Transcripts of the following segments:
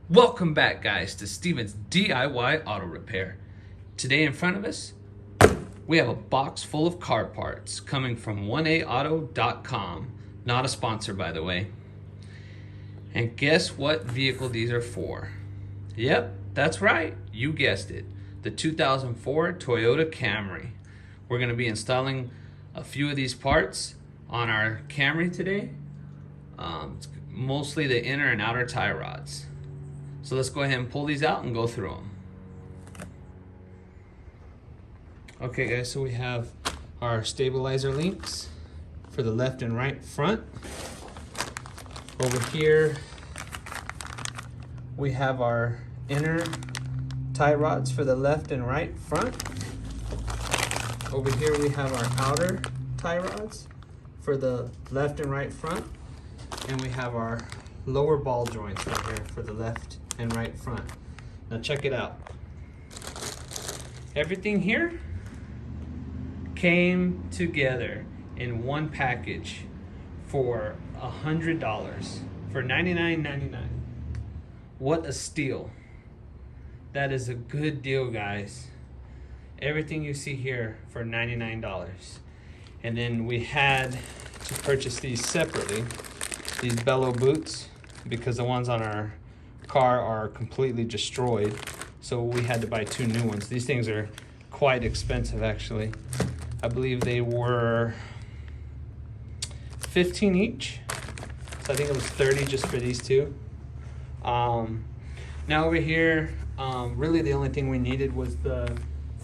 Welcome back, guys, to Steven's DIY Auto Repair. Today in front of us, we have a box full of car parts coming from 1aauto.com. Not a sponsor, by the way. And guess what vehicle these are for? Yep, that's right. You guessed it. The 2004 Toyota Camry. We're going to be installing a few of these parts on our Camry today. Mostly the inner and outer tie rods. So let's go ahead and pull these out and go through them. Okay guys, so we have our stabilizer links for the left and right front. Over here, we have our inner tie rods for the left and right front. Over here we have our outer tie rods for the left and right front. And we have our lower ball joints right here for the left and right front. Now check it out. Everything here came together in one package for $100 for $99.99. What a steal. That is a good deal, guys. Everything you see here for $99. And then we had to purchase these separately, these bellow boots, because the ones on our car are completely destroyed, so we had to buy two new ones. These things are quite expensive, actually. I believe they were 15 each, so I think it was 30 just for these two. Now over here, really the only thing we needed was the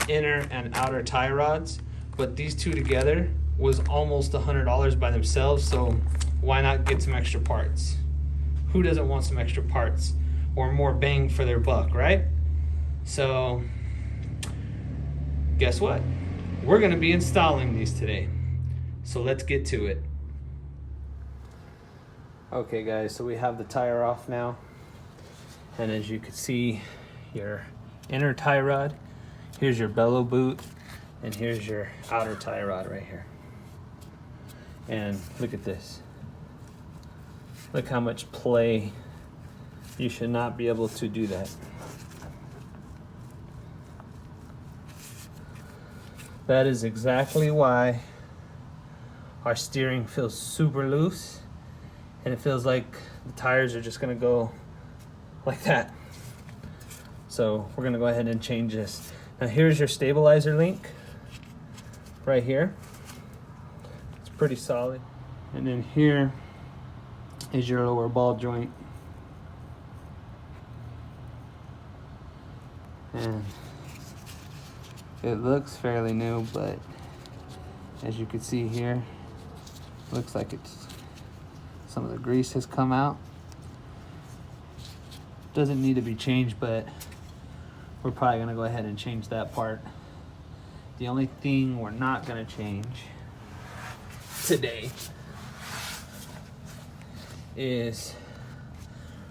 inner and outer tie rods, but these two together was almost $100 by themselves, so why not get some extra parts? Who doesn't want some extra parts or more bang for their buck, right? So guess what? We're gonna be installing these today. So let's get to it. Okay guys, so we have the tire off now. And as you can see, your inner tie rod, here's your bellow boot, and here's your outer tie rod right here. And look at this. Look how much play. You should not be able to do that. That is exactly why our steering feels super loose, and it feels like the tires are just gonna go like that. So we're gonna go ahead and change this. Now here's your stabilizer link right here. It's pretty solid. And then here is your lower ball joint. And it looks fairly new, but as you can see here, looks like it's some of the grease has come out. Doesn't need to be changed, but we're probably gonna go ahead and change that part. The only thing we're not gonna change today is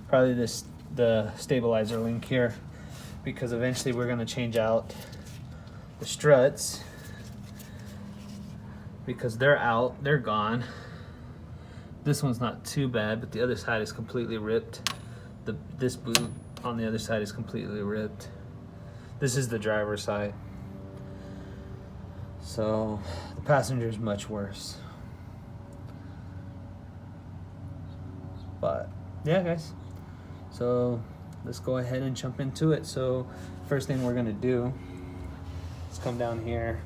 probably the stabilizer link here, because eventually we're going to change out the struts because they're out, they're gone. This one's not too bad, but the other side is completely ripped. This boot on the other side is completely ripped. This is the driver's side, so the passenger is much worse. But yeah guys, so let's go ahead and jump into it. So first thing we're gonna do is come down here.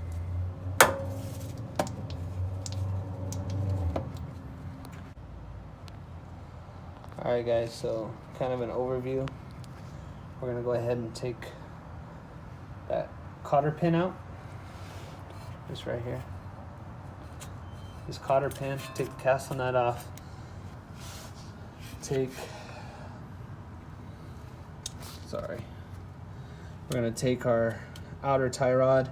Alright guys, so kind of an overview. We're gonna go ahead and take that cotter pin out, just right here. This cotter pin, take the cast on that off. We're gonna take our outer tie rod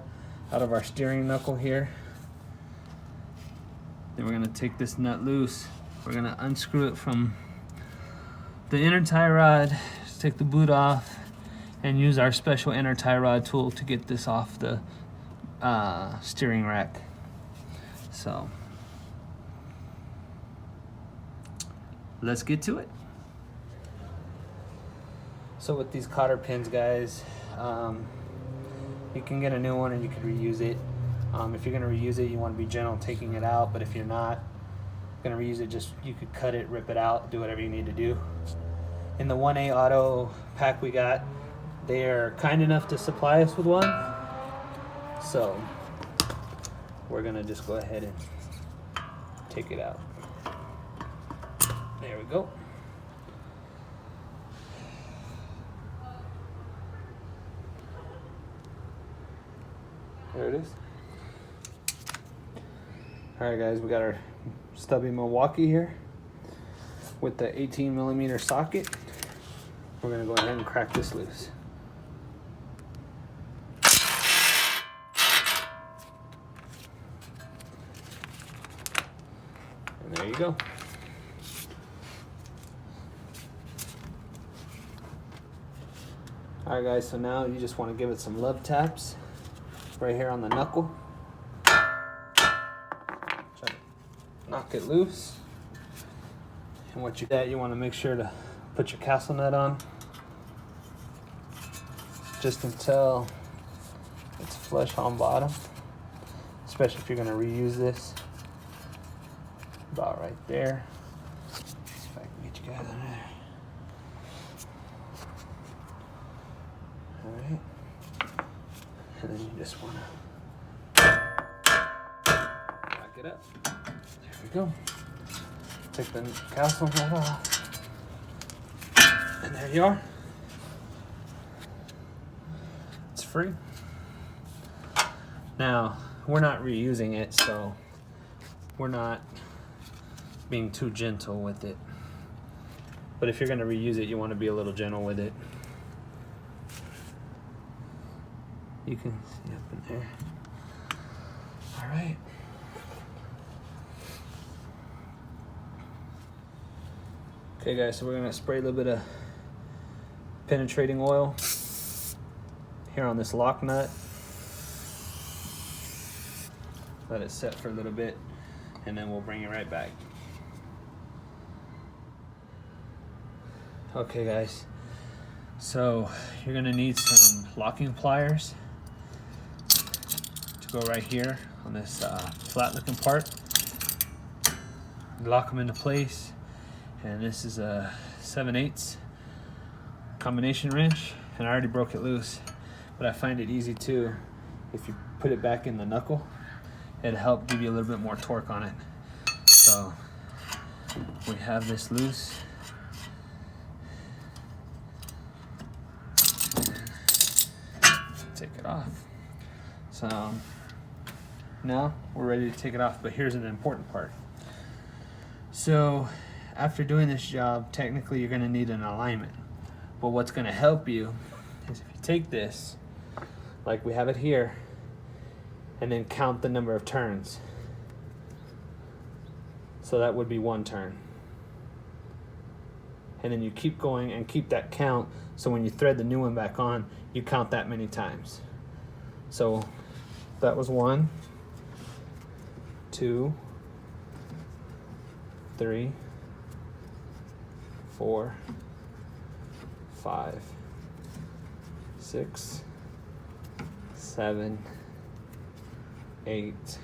out of our steering knuckle here. Then we're gonna take this nut loose. We're gonna unscrew it from the inner tie rod, just take the boot off, and use our special inner tie rod tool to get this off the steering rack. So let's get to it. So with these cotter pins, guys, you can get a new one and you can reuse it. If you're gonna reuse it, you wanna be gentle taking it out, but if you're not gonna reuse it, just you could cut it, rip it out, do whatever you need to do. In the 1A Auto pack we got, they are kind enough to supply us with one. So we're gonna just go ahead and take it out. There we go. There it is. Alright guys, we got our stubby Milwaukee here with the 18mm socket. We're gonna go ahead and crack this loose. And there you go. Alright guys, so now you just want to give it some love taps right here on the knuckle. Try to knock it loose. And what you want to make sure to put your castle nut on just until it's flush on bottom, especially if you're going to reuse this. About right there. If I can get you guys on there. Alright. And then you just want to back it up. There we go. Take the castle right off. And there you are. It's free. Now, we're not reusing it, so we're not being too gentle with it. But if you're going to reuse it, you want to be a little gentle with it. You can see up in there. All right. Okay guys, so we're gonna spray a little bit of penetrating oil here on this lock nut. Let it set for a little bit and then we'll bring it right back. Okay guys, so you're gonna need some locking pliers to go right here on this flat looking part. Lock them into place. And this is a 7/8 combination wrench, and I already broke it loose, but I find it easy too. If you put it back in the knuckle, it'll help give you a little bit more torque on it. So we have this loose. Take it off. So now we're ready to take it off, but here's an important part. So after doing this job, technically you're going to need an alignment. But what's going to help you is if you take this, like we have it here, and then count the number of turns. So that would be 1 turn. And then you keep going and keep that count, so when you thread the new one back on, you count that many times. So that was 1, 2, 3, 4, 5, 6, 7, 8,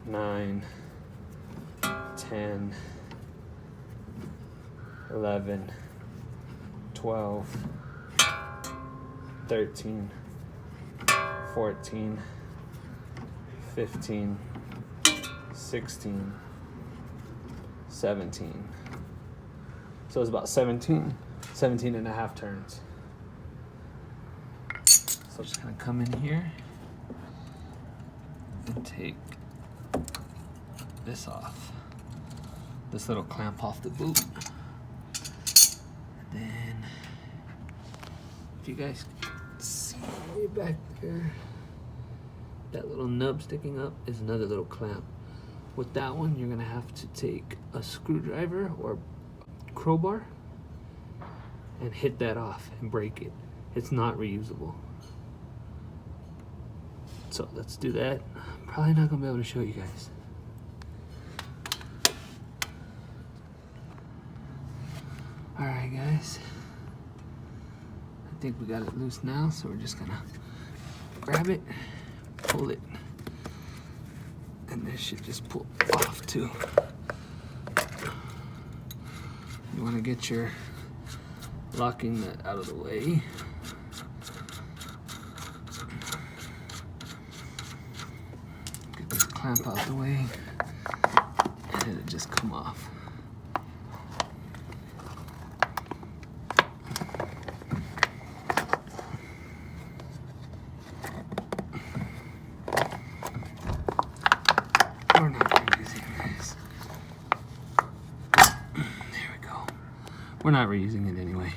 9, 10, 11, 12, 13, 14, 15, 16, 17. So it's about 17 and a half turns. So I'm just gonna come in here and take this off, this little clamp off the boot. And then, if you guys can see way back there, that little nub sticking up is another little clamp. With that one, you're gonna have to take a screwdriver or crowbar and hit that off and break it. It's not reusable. So let's do that. I'm probably not gonna be able to show you guys. All right, guys. think we got it loose now, so we're just gonna grab it, pull it, and this should just pull off too. You wanna get your locking nut out of the way. Get this clamp out of the way, and it'll just come off. We're not reusing this. There we go. We're not reusing it anyway.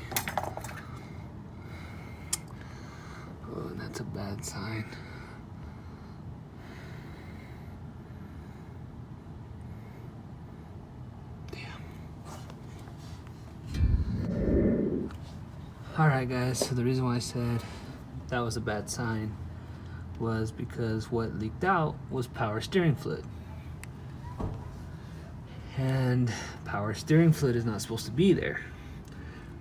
Oh, that's a bad sign. Alright guys, so the reason why I said that was a bad sign was because what leaked out was power steering fluid. And power steering fluid is not supposed to be there,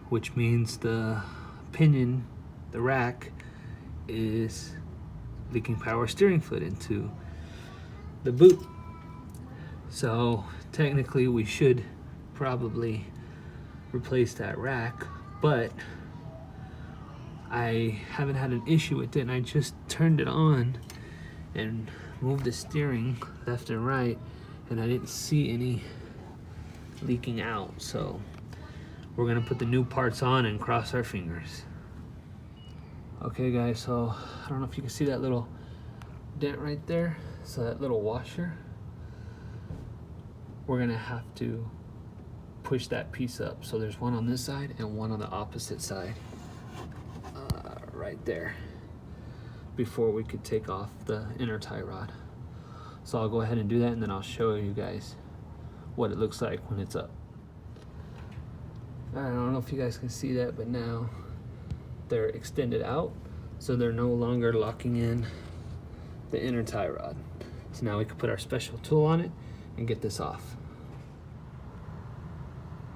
which means the pinion, the rack, is leaking power steering fluid into the boot. So technically we should probably replace that rack, but I haven't had an issue with it, and I just turned it on and moved the steering left and right, and I didn't see any leaking out. So we're gonna put the new parts on and cross our fingers. Okay guys, so I don't know if you can see that little dent right there. So that little washer, we're gonna have to push that piece up. So there's one on this side and one on the opposite side. Right there, before we could take off the inner tie rod. So I'll go ahead and do that, and then I'll show you guys what it looks like when it's up. I don't know if you guys can see that, but now they're extended out, so they're no longer locking in the inner tie rod. So now we can put our special tool on it and get this off.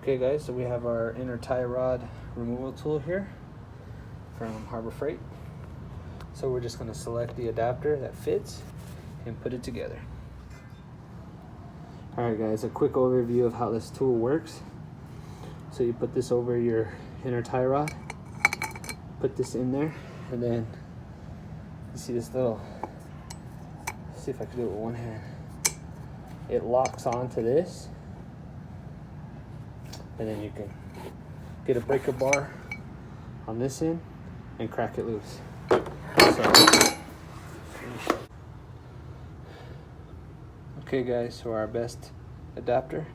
Okay guys, so we have our inner tie rod removal tool here from Harbor Freight. So we're just going to select the adapter that fits and put it together. Alright guys, a quick overview of how this tool works. So you put this over your inner tie rod, put this in there, and then you see this little, let's see if I can do it with one hand. It locks onto this, and then you can get a breaker bar on this end and crack it loose. Okay guys, so our best adapter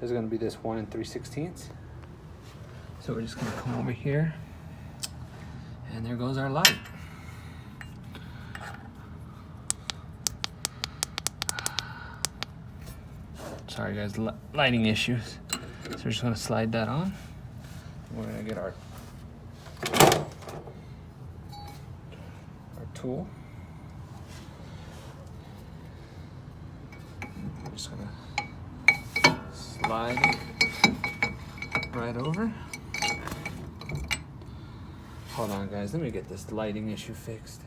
is going to be this 1 3/16. So we're just going to come over here, and there goes our light. Sorry guys, lighting issues. So we're just going to slide that on. We're going to get our tool. I'm just gonna slide it right over. Hold on guys, let me get this lighting issue fixed.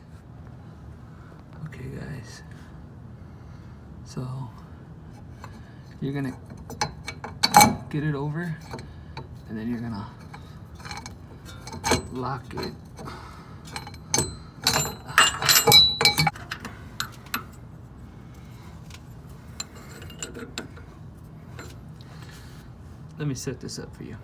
Okay guys, so you're gonna get it over, and then you're gonna lock it. Let me set this up for you.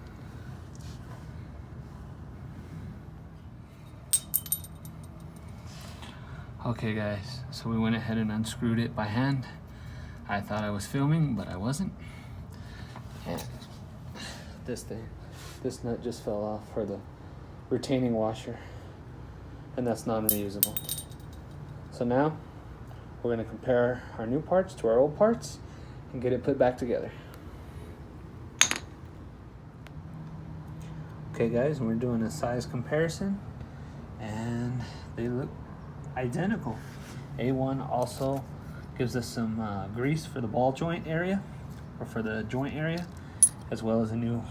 Okay guys, so we went ahead and unscrewed it by hand. I thought I was filming, but I wasn't. And this nut just fell off for the retaining washer, and that's non-reusable. So now we're gonna compare our new parts to our old parts and get it put back together. Okay guys, and we're doing a size comparison, and they look identical. A1 also gives us some grease for the ball joint area, or for the joint area, as well as a new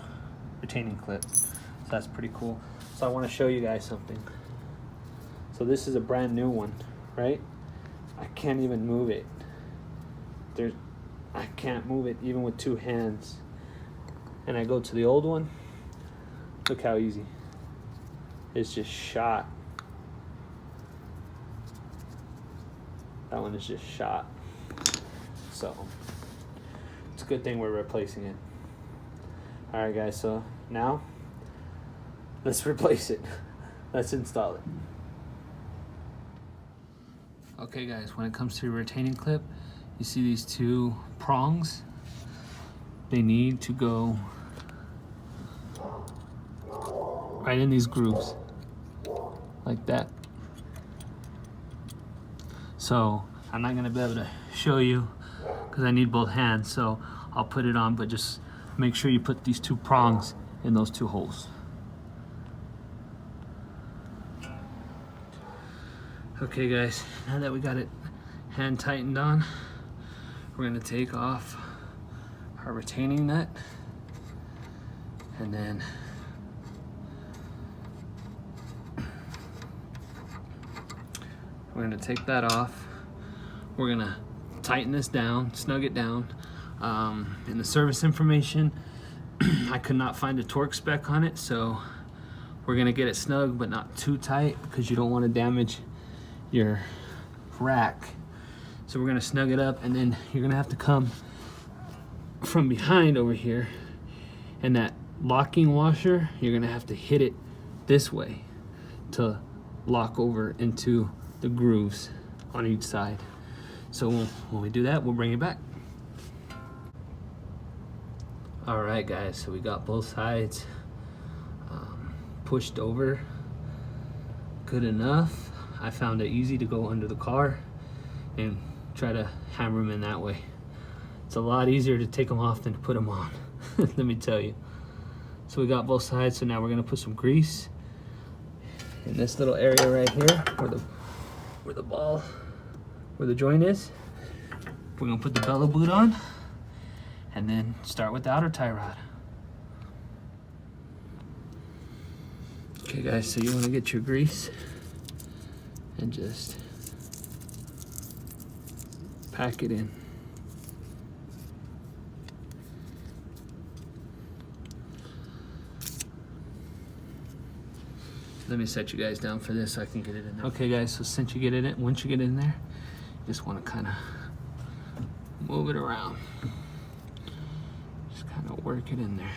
retaining clip. So that's pretty cool. So I want to show you guys something. So this is a brand new one, right? I can't even move it. I can't move it even with 2 hands. And I go to the old one. Look how easy. It's just shot. That one is just shot. So it's a good thing we're replacing it. All right, guys, so now let's replace it. Let's install it. Okay, guys, when it comes to your retaining clip, you see these 2 prongs? They need to go right in these grooves, like that. So I'm not gonna be able to show you because I need both hands, so I'll put it on, but just make sure you put these 2 prongs in those 2 holes. Okay, guys, now that we got it hand tightened on, we're gonna take off our retaining nut, and then we're gonna take that off. We're gonna tighten this down, snug it down. In the service information, I could not find a torque spec on it, so we're gonna get it snug but not too tight because you don't want to damage your rack. So we're gonna snug it up, and then you're gonna have to come from behind over here, and that locking washer, you're gonna have to hit it this way to lock over into the grooves on each side. So when we do that, we'll bring it back. All right, guys, so we got both sides pushed over good enough. I found it easy to go under the car and try to hammer them in that way. It's a lot easier to take them off than to put them on, let me tell you. So we got both sides, so now we're gonna put some grease in this little area right here where the joint is. We're gonna put the bellow boot on and then start with the outer tie rod. Okay, guys, so you wanna get your grease and just pack it in. Let me set you guys down for this so I can get it in there. Okay, guys, so since you get it in, once you get in there, you just want to kind of move it around. Just kind of work it in there.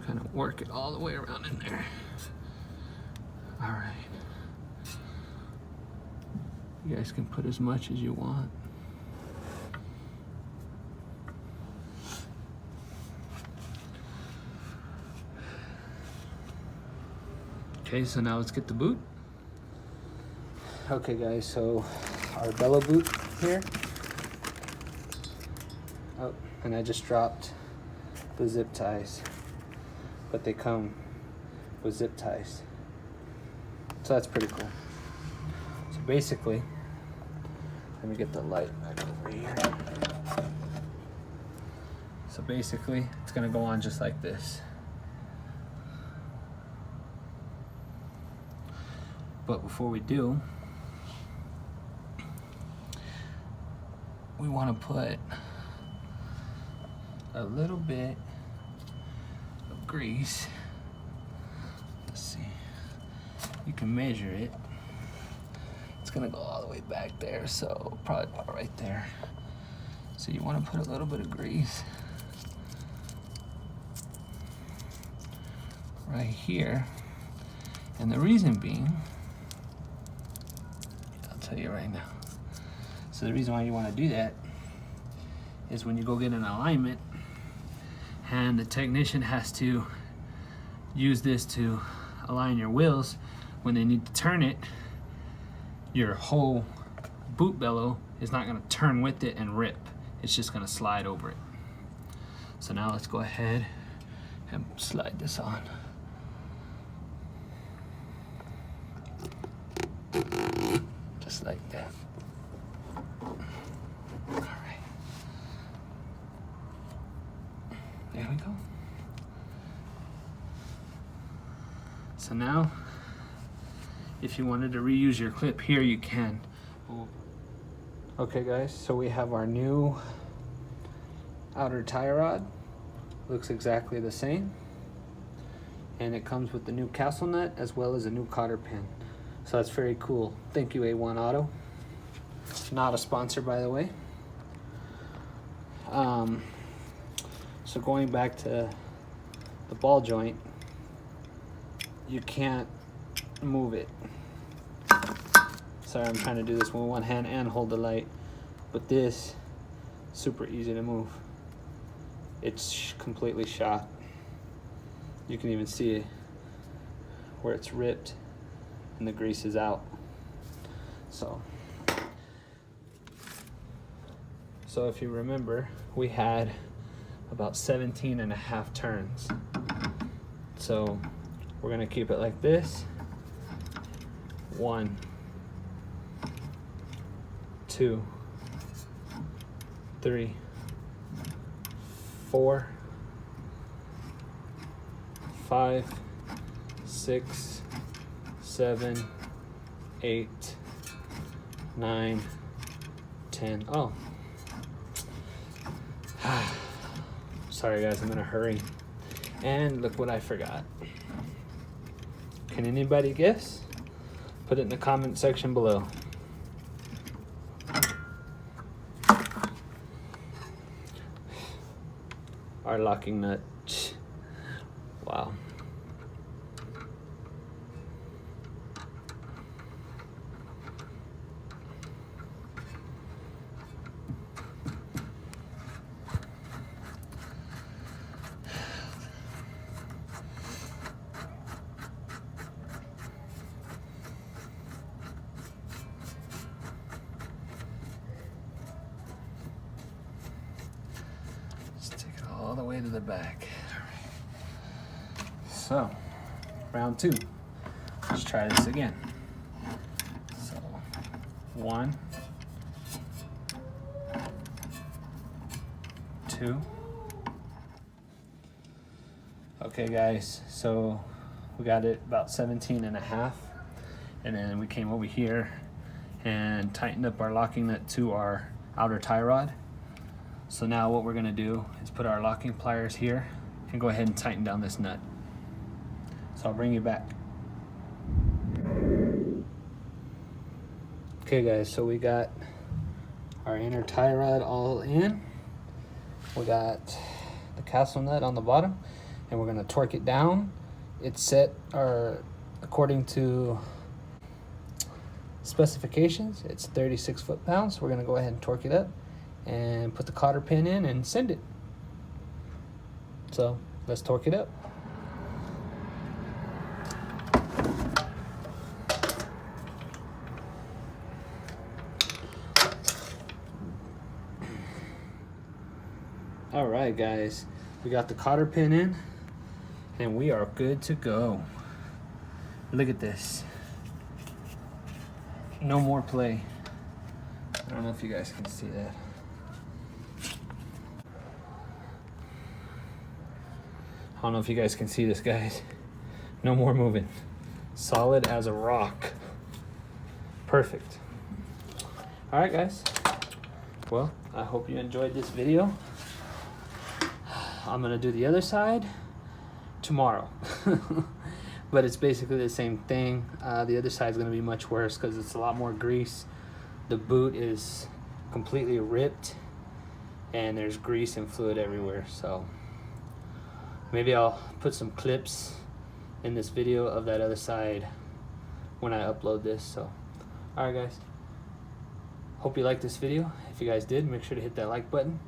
Kind of work it all the way around in there. All right. You guys can put as much as you want. Okay, so now let's get the boot. Okay, guys, so our bellow boot here. Oh, and I just dropped the zip ties, but they come with zip ties. So that's pretty cool. So basically, let me get the light back over here. So basically, it's gonna go on just like this. But before we do, we wanna put a little bit of grease. Let's see, you can measure it. It's gonna go all the way back there, so probably about right there. So you wanna put a little bit of grease right here. And the reason being, I'll tell you right now. So the reason why you wanna do that is when you go get an alignment and the technician has to use this to align your wheels, when they need to turn it, your whole boot bellow is not gonna turn with it and rip. It's just gonna slide over it. So now let's go ahead and slide this on. Just like that. All right. So now, if you wanted to reuse your clip here, you can. Okay guys, so we have our new outer tie rod. Looks exactly the same. And it comes with the new castle nut as well as a new cotter pin. So that's very cool. Thank you, A1 Auto. Not a sponsor, by the way. So going back to the ball joint, you can't move it. Sorry, I'm trying to do this with one hand and hold the light, but this, super easy to move. It's completely shot. You can even see where it's ripped and the grease is out. So if you remember, we had about 17.5 turns. So we're gonna keep it like this. 1, 2, 3, 4, 5, 6, 7, 8, 9, 10. Oh. Sorry guys, I'm in a hurry. And look what I forgot. Can anybody guess? Put it in the comment section below. Our locking nut. Wow. All the way to the back. So, round 2. Let's try this again. So, 1, 2. Okay guys, so we got it about 17.5, and then we came over here and tightened up our locking nut to our outer tie rod. So now what we're gonna do is put our locking pliers here and go ahead and tighten down this nut. So I'll bring you back. Okay guys, so we got our inner tie rod all in. We got the castle nut on the bottom, and we're gonna torque it down. It's set according to specifications, it's 36 foot-pounds. We're gonna go ahead and torque it up and put the cotter pin in and send it. So let's torque it up. All right guys, we got the cotter pin in and we are good to go. Look at this. No more play. I don't know if you guys can see that. I don't know if you guys can see this, guys. No more moving. Solid as a rock. Perfect. All right, guys. Well, I hope you enjoyed this video. I'm gonna do the other side tomorrow. But it's basically the same thing. The other side is gonna be much worse because it's a lot more grease. The boot is completely ripped and there's grease and fluid everywhere. So maybe I'll put some clips in this video of that other side when I upload this. So, all right guys, hope you liked this video. If you guys did, make sure to hit that like button.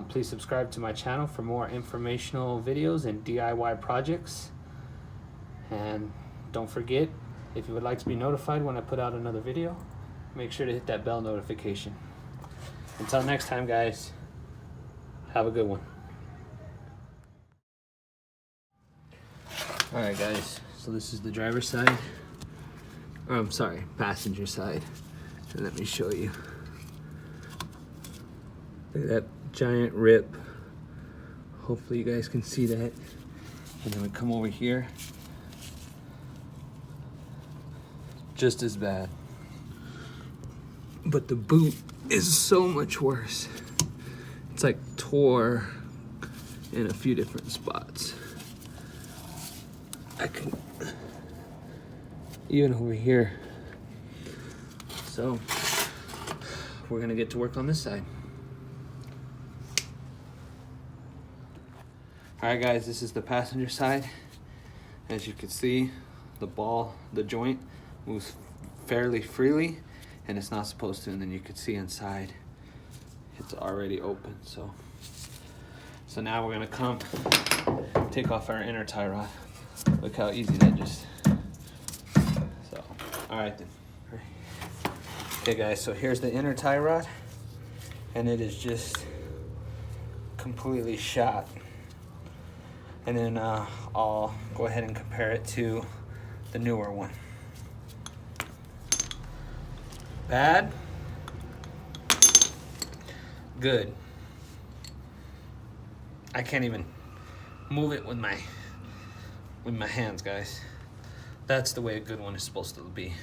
Please subscribe to my channel for more informational videos and DIY projects. And don't forget, if you would like to be notified when I put out another video, make sure to hit that bell notification. Until next time guys, have a good one. All right guys, so this is the driver's side. Or I'm sorry, passenger side. And let me show you. Look at that giant rip. Hopefully you guys can see that. And then we come over here. just as bad. But the boot is so much worse. It's like tore in a few different spots. I can, even over here. So we're gonna get to work on this side. All right, guys, this is the passenger side. As you can see, the joint moves fairly freely, and it's not supposed to. And then you can see inside, it's already open. So now we're gonna come take off our inner tie rod. Look how easy that just. So, all right then. Okay, guys. So here's the inner tie rod, and it is just completely shot. And then I'll go ahead and compare it to the newer one. Bad, good. I can't even move it with my hands, guys. That's the way a good one is supposed to be.